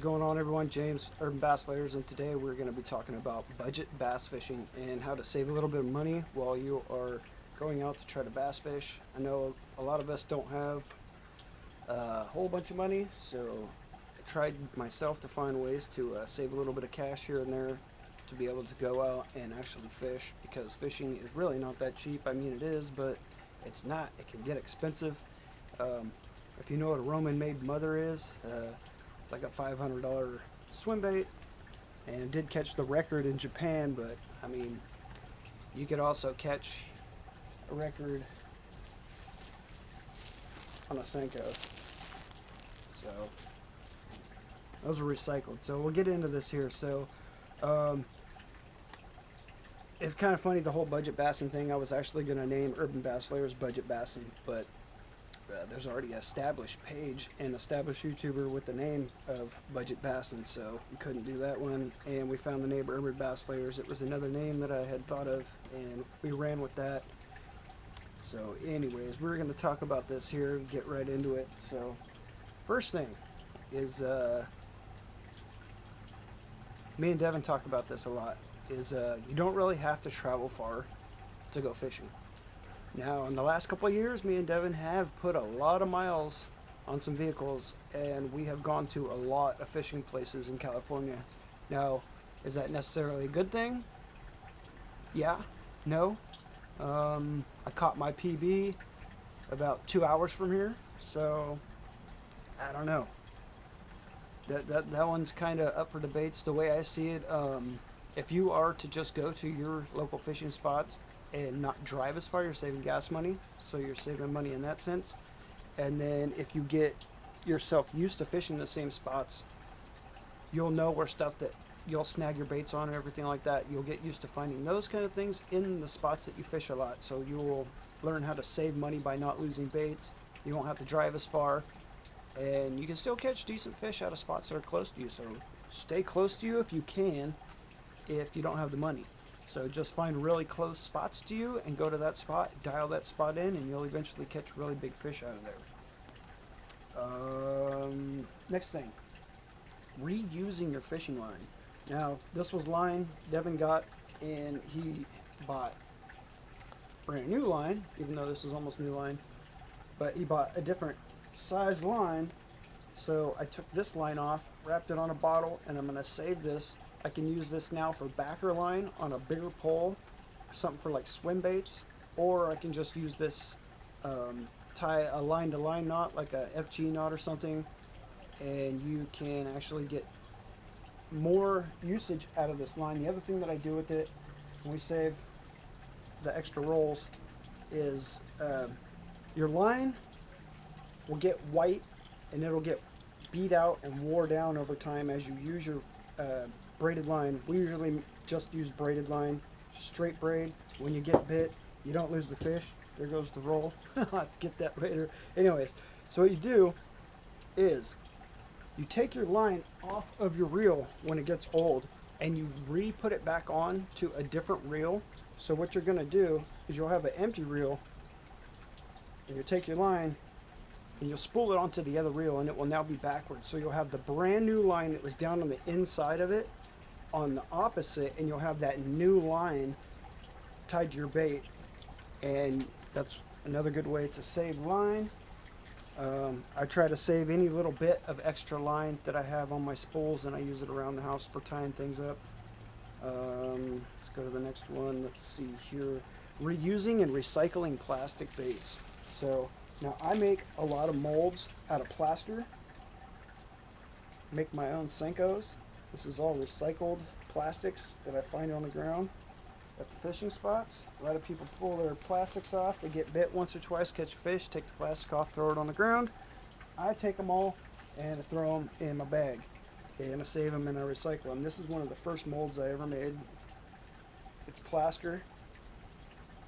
going on, everyone? James, Urban Bass Layers, and today we're going to be talking about budget bass fishing and how to save a little bit of money while you are going out to try to bass fish. I know a lot of us don't have a whole bunch of money, so I tried myself to find ways to save a little bit of cash here and there to be able to go out and actually fish, because fishing is really not that cheap. I mean, it is, but it's not. It can get expensive. If you know what a Roman-made mother is, it's like a $500 swim bait, and it did catch the record in Japan, but I mean, you could also catch a record on a Senko. So those are recycled. So we'll get into this here. So it's kind of funny, the whole budget bassing thing. I was actually going to name Urban Bass Layers Budget Bassing, but there's already an established page and established YouTuber with the name of Budget Bassing, so we couldn't do that one. And we found the name Urban Bass Layers. It was another name that I had thought of, and we ran with that. So anyways, we're going to talk about this here, get right into it. So first thing is, me and Devin talked about this a lot, is you don't really have to travel far to go fishing. Now, in the last couple of years, me and Devin have put a lot of miles on some vehicles, and we have gone to a lot of fishing places in California. Now, is that necessarily a good thing? Yeah. No. I caught my PB about 2 hours from here, so I don't know. That one's kind of up for debates. The way I see it, if you are to just go to your local fishing spots and not drive as far, you're saving gas money, so you're saving money in that sense. And then if you get yourself used to fishing the same spots, you'll know where stuff that you'll snag your baits on and everything like that. You'll get used to finding those kind of things in the spots that you fish a lot, so you will learn how to save money by not losing baits. You won't have to drive as far, and you can still catch decent fish out of spots that are close to you. So stay close to you if you can, if you don't have the money. So just find really close spots to you and go to that spot, dial that spot in, and you'll eventually catch really big fish out of there. Next thing, reusing your fishing line. Now, this was line Devin got, and he bought brand new line, even though this is almost new line, but he bought a different size line. So I took this line off, wrapped it on a bottle, and I'm going to save this. I can use this now for backer line on a bigger pole, something for like swim baits, or I can just use this, tie a line to line knot, like a FG knot or something, and you can actually get more usage out of this line. The other thing that I do with it, when we save the extra rolls, is your line will get white and it'll get beat out and wore down over time as you use your braided line. We usually just use braided line, straight braid. When you get bit, you don't lose the fish. There goes the roll. I'll have to get that later. Anyways, so what you do is you take your line off of your reel when it gets old, and you re-put it back on to a different reel. So what you're going to do is you'll have an empty reel, and you take your line and you'll spool it onto the other reel, and it will now be backwards. So you'll have the brand new line that was down on the inside of it on the opposite, and you'll have that new line tied to your bait. And that's another good way to save line. I try to save any little bit of extra line that I have on my spools, and I use it around the house for tying things up. Let's go to the next one. Let's see here. Reusing and recycling plastic baits. So now I make a lot of molds out of plaster. Make my own Senkos. This is all recycled plastics that I find on the ground at the fishing spots. A lot of people pull their plastics off. They get bit once or twice, catch a fish, take the plastic off, throw it on the ground. I take them all and I throw them in my bag, and I save them and I recycle them. This is one of the first molds I ever made. It's plaster,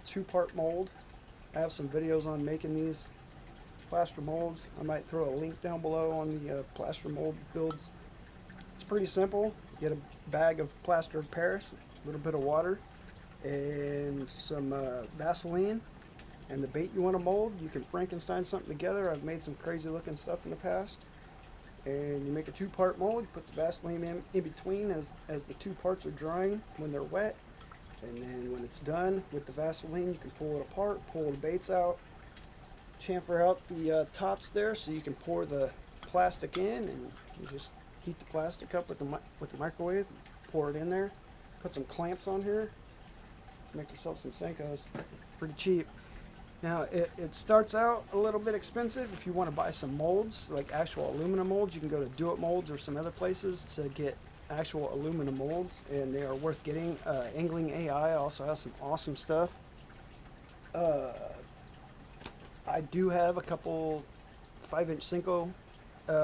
2-part mold. I have some videos on making these plaster molds. I might throw a link down below on the plaster mold builds. It's pretty simple. You get a bag of plaster of Paris, a little bit of water, and some Vaseline, and the bait you want to mold. You can Frankenstein something together. I've made some crazy looking stuff in the past. and you make a 2-part mold. You put the Vaseline in between as the 2 parts are drying when they're wet, and then when it's done with the Vaseline, you can pull it apart, pull the baits out, chamfer out the tops there so you can pour the plastic in, and you just heat the plastic up with the microwave, pour it in there, put some clamps on here, make yourself some Senkos. Pretty cheap. Now it starts out a little bit expensive. If you want to buy some molds, like actual aluminum molds, you can go to Do It Molds or some other places to get actual aluminum molds, and they are worth getting. Angling AI also has some awesome stuff. I do have a couple 5-inch Senko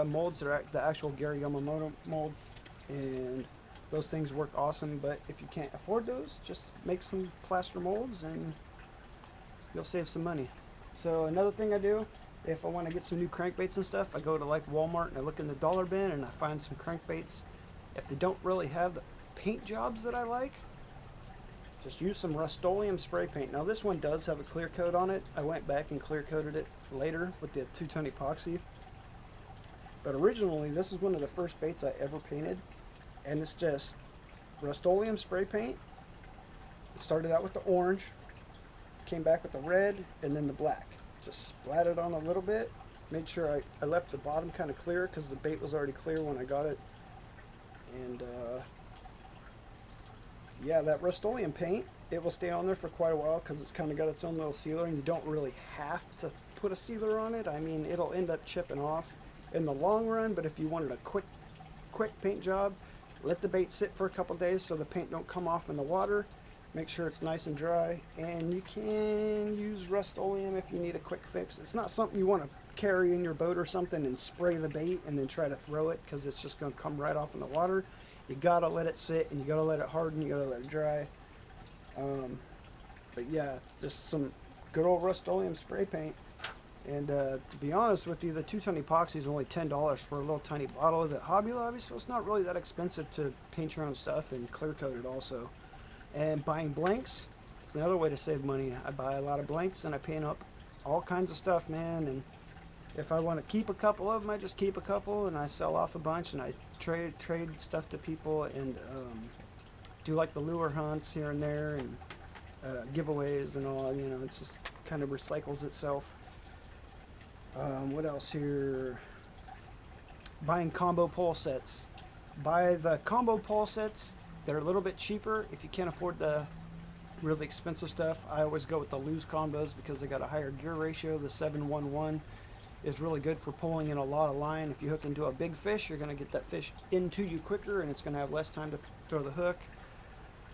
molds that are the actual Gary Yamamoto molds, and those things work awesome. But if you can't afford those, just make some plaster molds and you'll save some money. So another thing I do, if I want to get some new crankbaits and stuff, I go to like Walmart and I look in the dollar bin and I find some crankbaits. If they don't really have the paint jobs that I like, just use some Rust-Oleum spray paint. Now this one does have a clear coat on it. I went back and clear coated it later with the 2-tone epoxy. But originally, this is one of the first baits I ever painted, and it's just Rust-Oleum spray paint. It started out with the orange, came back with the red, and then the black. Just splattered on a little bit. Made sure I left the bottom kind of clear because the bait was already clear when I got it. And yeah, that Rust-Oleum paint, it will stay on there for quite a while because it's kind of got its own little sealer, and you don't really have to put a sealer on it. I mean, it'll end up chipping off in the long run, but if you wanted a quick paint job, let the bait sit for a couple days so the paint don't come off in the water. Make sure it's nice and dry, and you can use Rust-Oleum if you need a quick fix. It's not something you want to carry in your boat or something and spray the bait and then try to throw it, because it's just going to come right off in the water. You gotta let it sit, and you gotta let it harden, you gotta let it dry. But yeah, just some good old Rust-Oleum spray paint. And to be honest with you, the 2-ton epoxy is only $10 for a little tiny bottle of it. Hobby Lobby, so it's not really that expensive to paint your own stuff and clear coat it also. And buying blanks, it's another way to save money. I buy a lot of blanks and I paint up all kinds of stuff, man. And if I want to keep a couple of them, I just keep a couple and I sell off a bunch, and I trade stuff to people, and do like the lure hunts here and there, and giveaways and all. You know, it just kind of recycles itself. What else here? Buying combo pole sets. Buy the combo pole sets. They're a little bit cheaper if you can't afford the really expensive stuff. I always go with the loose combos because they got a higher gear ratio. The 711 is really good for pulling in a lot of line. If you hook into a big fish, you're going to get that fish into you quicker, and it's going to have less time to throw the hook.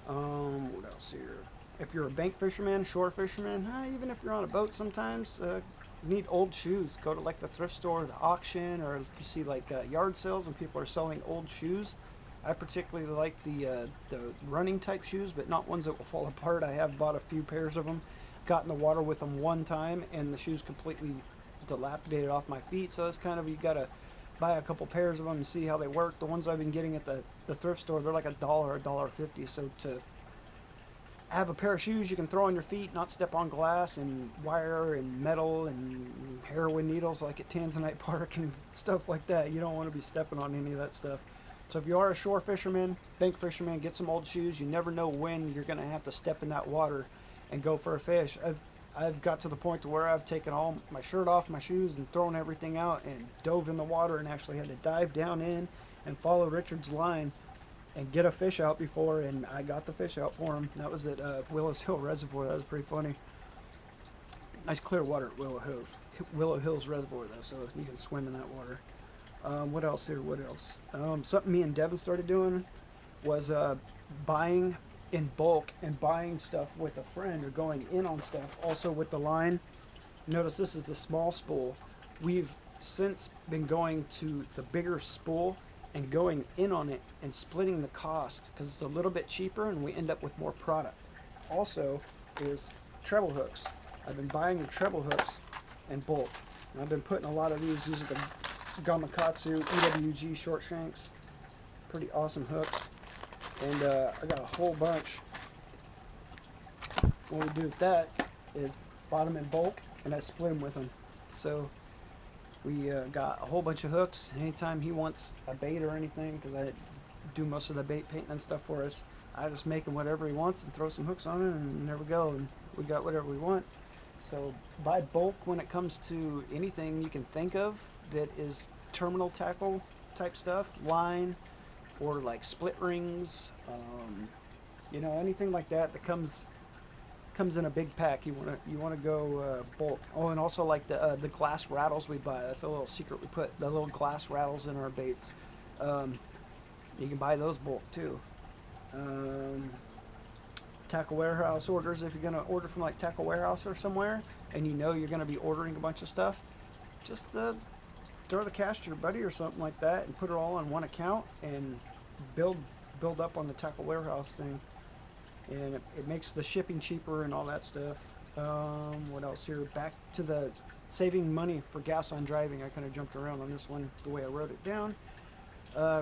What else here? If you're a bank fisherman, shore fisherman, even if you're on a boat sometimes, you need old shoes. Go to like the thrift store, the auction, or if you see like yard sales and people are selling old shoes. I particularly like the running type shoes, but not ones that will fall apart. I have bought a few pairs of them, got in the water with them one time, and the shoes completely dilapidated off my feet. So that's kind of, you gotta buy a couple pairs of them and see how they work. The ones I've been getting at the thrift store, they're like $1.50. So to have a pair of shoes you can throw on your feet, not step on glass and wire and metal and heroin needles like at Tanzanite Park and stuff like that. You don't want to be stepping on any of that stuff. So if you are a shore fisherman, bank fisherman, get some old shoes. You never know when you're going to have to step in that water and go for a fish. I've got to the point to where I've taken all my shirt off, my shoes, and thrown everything out and dove in the water, and actually had to dive down in and follow Richard's line and get a fish out before, and I got the fish out for him. That was at Willows Hill Reservoir. That was pretty funny. Nice clear water at Willow Hills Reservoir though, so you can swim in that water. What else here? What else? Something me and Devin started doing was buying in bulk and buying stuff with a friend, or going in on stuff also with the line. Notice this is the small spool. We've since been going to the bigger spool and going in on it and splitting the cost because it's a little bit cheaper and we end up with more product. Also is treble hooks. I've been buying the treble hooks in bulk. And I've been putting a lot of these. These are the Gamakatsu EWG short shanks. Pretty awesome hooks. And I got a whole bunch. What we do with that is bought them in bulk and I split them with them. So We got a whole bunch of hooks. Anytime he wants a bait or anything, because I do most of the bait painting and stuff for us, I just make him whatever he wants and throw some hooks on it, and there we go. And we got whatever we want. So buy bulk when it comes to anything you can think of that is terminal tackle type stuff, line, or like split rings, you know, anything like that that comes in a big pack. You wanna go bulk. Oh, and also like the glass rattles we buy. That's a little secret. We put the little glass rattles in our baits. You can buy those bulk too. Tackle warehouse orders. If you're gonna order from like Tackle Warehouse or somewhere, and you know you're gonna be ordering a bunch of stuff, just throw the cash to your buddy or something like that, and put it all on one account and build up on the Tackle Warehouse thing. And it makes the shipping cheaper and all that stuff. What else here? Back to the saving money for gas on driving. I kind of jumped around on this one the way I wrote it down.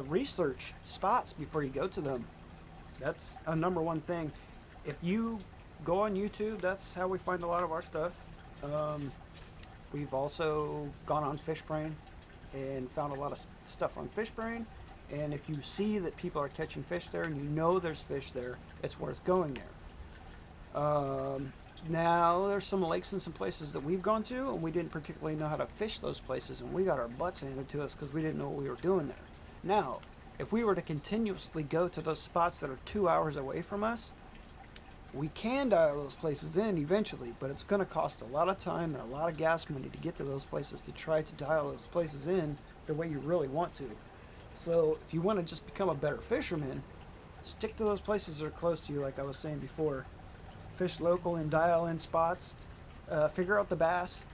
Research spots before you go to them. That's a #1 thing. If you go on YouTube, that's how we find a lot of our stuff. We've also gone on Fishbrain and found a lot of stuff on Fishbrain. And if you see that people are catching fish there and you know there's fish there, it's worth going there. Now, there's some lakes and some places that we've gone to, and we didn't particularly know how to fish those places, and we got our butts handed to us because we didn't know what we were doing there. Now, if we were to continuously go to those spots that are 2 hours away from us, we can dial those places in eventually, but it's going to cost a lot of time and a lot of gas money to get to those places to try to dial those places in the way you really want to. So if you want to just become a better fisherman, stick to those places that are close to you, like I was saying before. Fish local and dial in spots. Figure out the bass,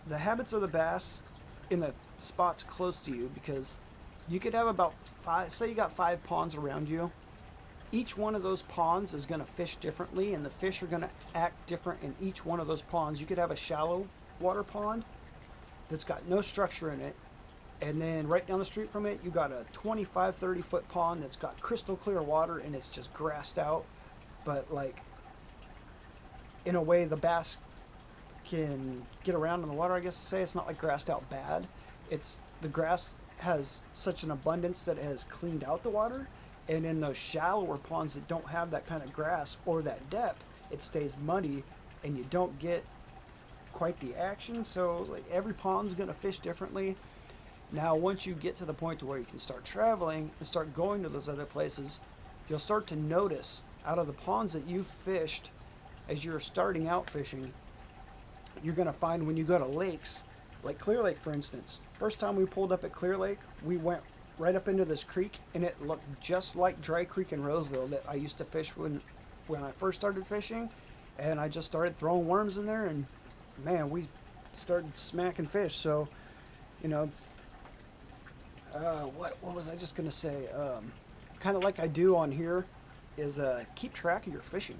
the habits of the bass in the spots close to you, because you could have about 5, say you got 5 ponds around you. Each one of those ponds is going to fish differently, and the fish are going to act different in each one of those ponds. You could have a shallow water pond that's got no structure in it, and then right down the street from it, you got a 25, 30 foot pond that's got crystal clear water, and it's just grassed out, but like in a way the bass can get around in the water, I guess to say. It's not like grassed out bad. It's the grass has such an abundance that it has cleaned out the water. And in those shallower ponds that don't have that kind of grass or that depth, it stays muddy and you don't get quite the action. So like every pond's going to fish differently. Now, once you get to the point to where you can start traveling and start going to those other places, you'll start to notice out of the ponds that you fished as you're starting out fishing, you're going to find when you go to lakes, like Clear Lake, for instance. First time we pulled up at Clear Lake, we went right up into this creek, and it looked just like Dry Creek in Roseville that I used to fish when I first started fishing. And I just started throwing worms in there, and man, we started smacking fish. So, you know, what was I just gonna say? Kind of like I do on here is keep track of your fishing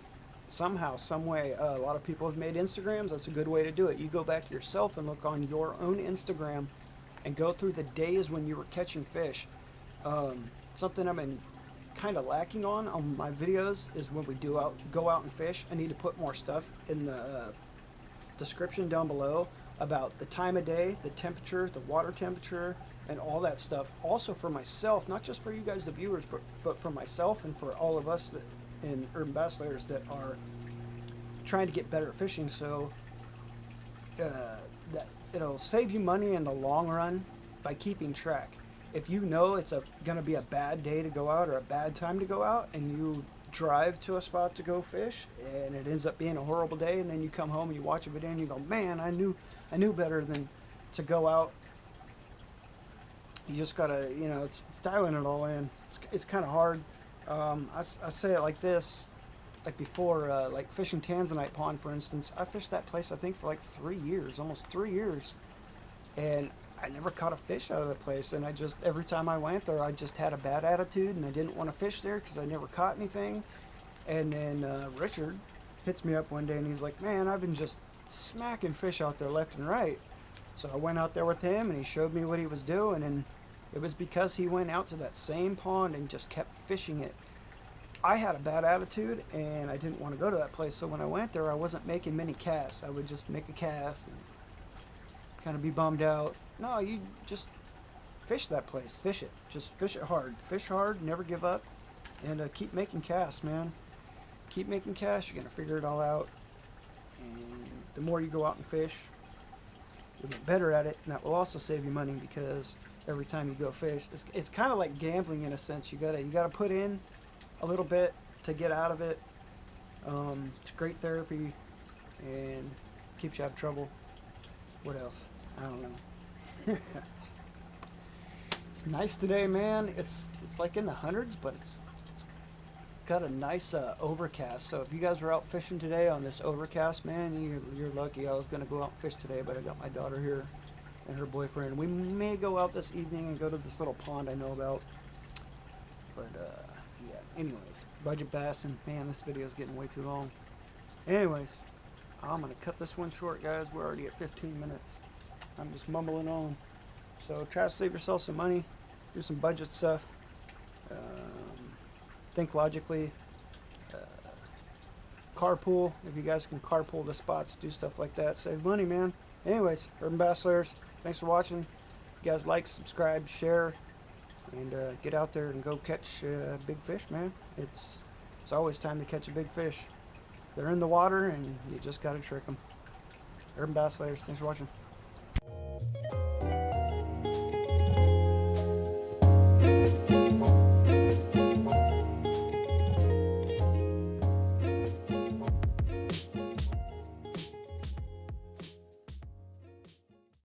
somehow, some way. A lot of people have made Instagrams. That's a good way to do it. You go back yourself and look on your own Instagram and go through the days when you were catching fish. Something I've been kind of lacking on my videos is when we go out and fish. I need to put more stuff in the description down below about the time of day, the temperature, the water temperature, and all that stuff. Also for myself, not just for you guys, the viewers, but for myself and for all of us that in Urban Bass Layers that are trying to get better at fishing. So that it'll save you money in the long run by keeping track. If you know it's going to be a bad day to go out or a bad time to go out, and you drive to a spot to go fish, and it ends up being a horrible day, and then you come home and you watch a video and you go, man, I knew better than to go out. You just gotta, you know, it's dialing it all in. It's kind of hard. I say it like this, like before, like fishing Tanzanite Pond, for instance. I fished that place, I think, for like 3 years, almost 3 years. And I never caught a fish out of the place. And every time I went there, I just had a bad attitude, and I didn't want to fish there because I never caught anything. And then Richard hits me up one day, and he's like, man, I've been just smacking fish out there left and right. So I went out there with him, and he showed me what he was doing, and it was because he went out to that same pond and just kept fishing it. I had a bad attitude, and I didn't want to go to that place, so when I went there, I wasn't making many casts. I would just make a cast and kind of be bummed out. No, you just fish that place. Fish it. Just fish it hard. Fish hard. Never give up. And keep making casts, man. Keep making casts. You're going to figure it all out. And the more you go out and fish, you'll get better at it. And that will also save you money, because every time you go fish, it's kind of like gambling in a sense. You gotta put in a little bit to get out of it. It's great therapy and keeps you out of trouble. What else? I don't know. It's nice today, man. It's like in the hundreds, but it's got a nice overcast. So if you guys were out fishing today on this overcast, man, you're lucky. I was gonna go out and fish today, but I got my daughter here and her boyfriend. We may go out this evening and go to this little pond I know about. But yeah. Anyways, budget bass, and man, this video is getting way too long. Anyways, I'm gonna cut this one short, guys. We're already at 15 minutes. I'm just mumbling on. So try to save yourself some money. Do some budget stuff. Think logically. Carpool. If you guys can carpool the spots, do stuff like that. Save money, man. Anyways, Urban Bass Slayers, thanks for watching. If you guys like, subscribe, share, and get out there and go catch big fish, man. It's always time to catch a big fish. They're in the water, and you just got to trick them. Urban Bass Slayers, thanks for watching.